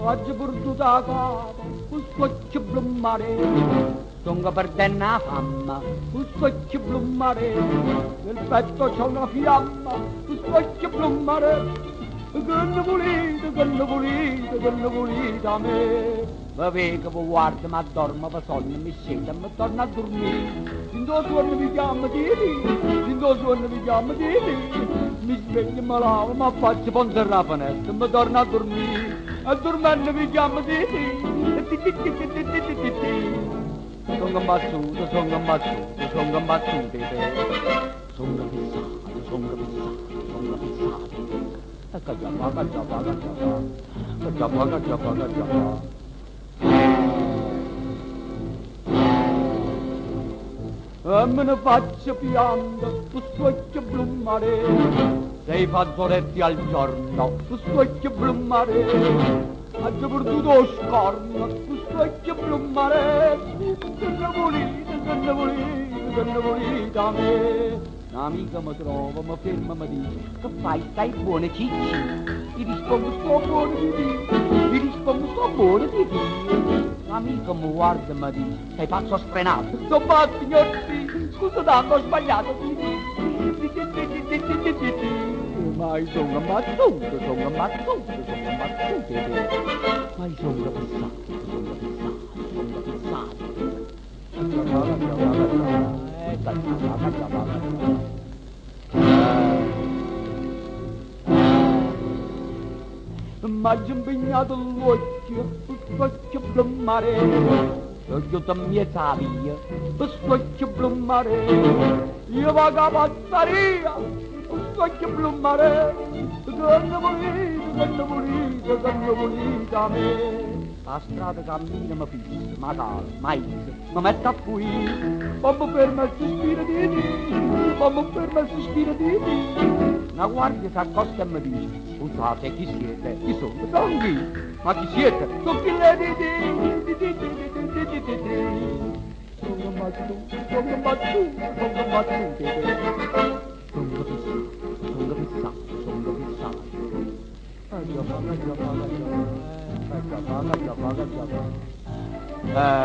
oggi perduto a capo, un scoccio blu mare, stongo perdendo la fama, un scoccio blu mare, nel petto c'è una fiamma, un scoccio blu mare, che ne volete a me. Ma vega, vi guarda, ma dormo, vi sonno, mi scende, mi torno a dormire. In due giorni mi chiama Didi, in due giorni mi chiama Didi. Mi sveglio, mi lavo, mi faccio ponzare la finestra, mi torno a dormire. A dormendo mi chiama Didi. Sono combattuto, sono combattuto, sono combattuto. Sono fissato, sono fissato, sono fissato. Cacciappa. E me ne faccio piangere, tu scocchio blu mare, sei fazzoletti al giorno, tu scocchio blu mare, hai perduto lo scorno, tu scocchio blu mare, che ne volete a me. Un'amica mi trova, mi ferma, mi dice, che fai, stai buono cicci? Gli rispondo, sto buono di te, gli rispondo, sto buono di te. L'amico mi guarda e mi dice, sei pazzo sfrenato. Sto pazzo, signor sì, scusa tanto, ho sbagliato. Ma sono ammazzato. Ma sono fissato. M'ha impegnato l'occhio, scocchio blu mare, io ti mieta via, scocchio blu mare, io vado a pazzaria, scocchio blu mare, che ne volete a me. La strada cammina mi fissa, ma calma, mi mette a fuire, ma mi permette sospiro di te, una guardia si accosta e mi dice, scusate, chi siete? Chi sono? Donghi! Ma chi siete? Sono chi le di. Sono battuto. Sono fissato. Aggia.